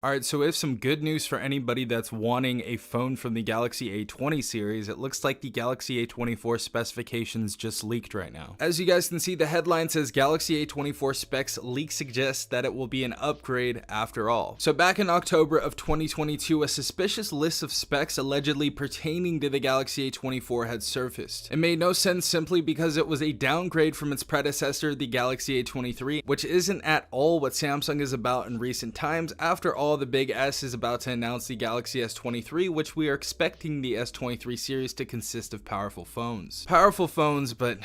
Alright, so we have some good news for anybody that's wanting a phone from the Galaxy A20 series. It looks like the Galaxy A24 specifications just leaked right now. As you guys can see, the headline says Galaxy A24 specs leak suggests that it will be an upgrade after all. So back in October of 2022, a suspicious list of specs allegedly pertaining to the Galaxy A24 had surfaced. It made no sense simply because it was a downgrade from its predecessor, the Galaxy A23, which isn't at all what Samsung is about in recent times. After all, the Big S is about to announce the Galaxy S23, which we are expecting the S23 series to consist of powerful phones. Powerful phones, but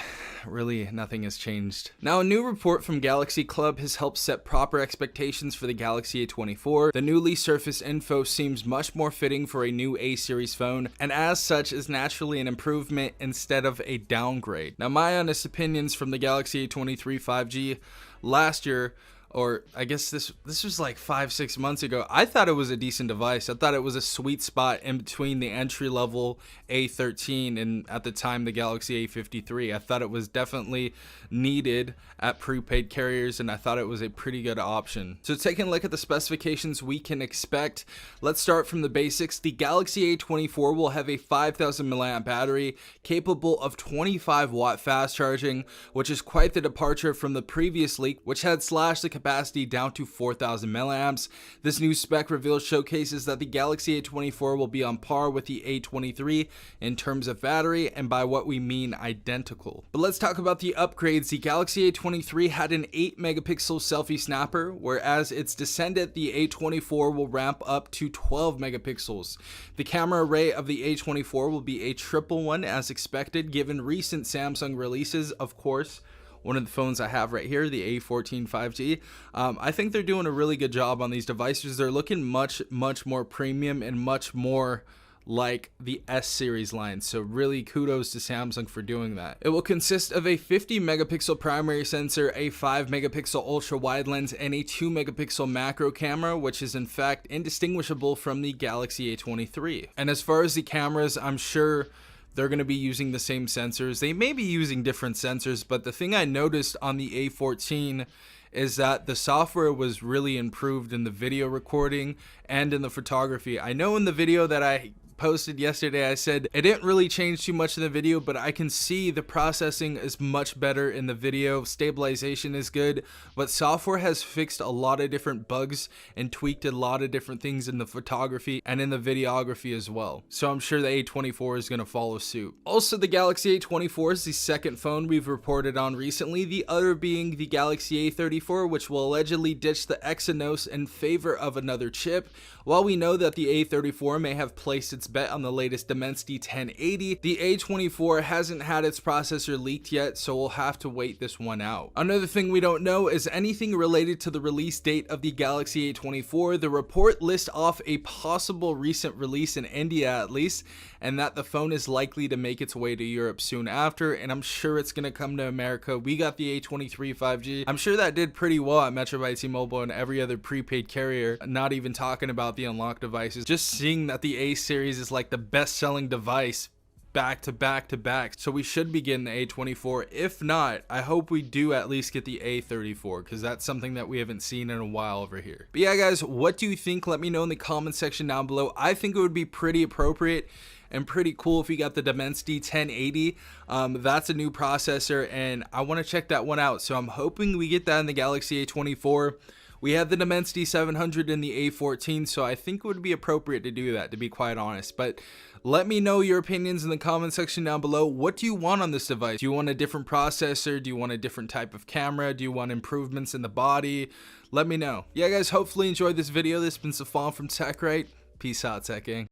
really nothing has changed. Now, a new report from Galaxy Club has helped set proper expectations for the Galaxy A24. The newly surfaced info seems much more fitting for a new A series phone, and as such is naturally an improvement instead of a downgrade. Now, my honest opinions from the Galaxy A23 5G last year, or I guess this was like 5-6 months ago, I thought it was a decent device. I thought it was a sweet spot in between the entry-level A13 and, at the time, the Galaxy A53. I thought it was definitely needed at prepaid carriers, and I thought it was a pretty good option. So taking a look at the specifications we can expect, let's start from the basics. The Galaxy A24 will have a 5,000 mAh battery capable of 25 watt fast charging, which is quite the departure from the previous leak, which had slashed the capacity down to 4,000 milliamps. This new spec reveal showcases that the Galaxy A24 will be on par with the A23 in terms of battery, and by what we mean identical. But let's talk about the upgrades. The Galaxy A23 had an 8 megapixel selfie snapper, whereas its descendant, the A24, will ramp up to 12 megapixels. The camera array of the A24 will be a triple one as expected given recent Samsung releases. Of course, one of the phones I have right here, the A14 5G. I think they're doing a really good job on these devices. They're looking much more premium and much more like the S series line, so really kudos to Samsung for doing that. It will consist of a 50 megapixel primary sensor, a 5 megapixel ultra wide lens, and a 2 megapixel macro camera, which is in fact indistinguishable from the Galaxy A23. And as far as the cameras, I'm sure they're going to be using the same sensors. They may be using different sensors, but the thing I noticed on the A14 is that the software was really improved in the video recording and in the photography. I know in the video that I posted yesterday, I said it didn't really change too much in the video, but I can see the processing is much better in the video. Stabilization is good, but software has fixed a lot of different bugs and tweaked a lot of different things in the photography and in the videography as well. So I'm sure the A24 is going to follow suit. Also, the Galaxy A24 is the second phone we've reported on recently, the other being the Galaxy A34, which will allegedly ditch the Exynos in favor of another chip. While we know that the A34 may have placed its bet on the latest Dimensity 1080, the A24 hasn't had its processor leaked yet, so we'll have to wait this one out. Another thing we don't know is anything related to the release date of the Galaxy A24. The report lists off a possible recent release in India at least, and that the phone is likely to make its way to Europe soon after, and I'm sure it's going to come to America. We got the A23 5G. I'm sure that did pretty well at Metro by T-Mobile and every other prepaid carrier, not even talking about the unlocked devices. Just seeing that the A series is like the best selling device back to back, so we should be getting the A24. If not, I hope we do at least get the A34, because that's something that we haven't seen in a while over here. But yeah guys, what do you think? Let me know in the comment section down below. I think it would be pretty appropriate and pretty cool if we got the Dimensity 1080. That's a new processor and I want to check that one out, so I'm hoping we get that in the Galaxy A24. We have the Dimensity 700 in the A14, so I think it would be appropriate to do that, to be quite honest. But let me know your opinions in the comment section down below. What do you want on this device? Do you want a different processor? Do you want a different type of camera? Do you want improvements in the body? Let me know. Yeah guys, hopefully you enjoyed this video. This has been Safan from TechRight. Peace out, Tech Gang.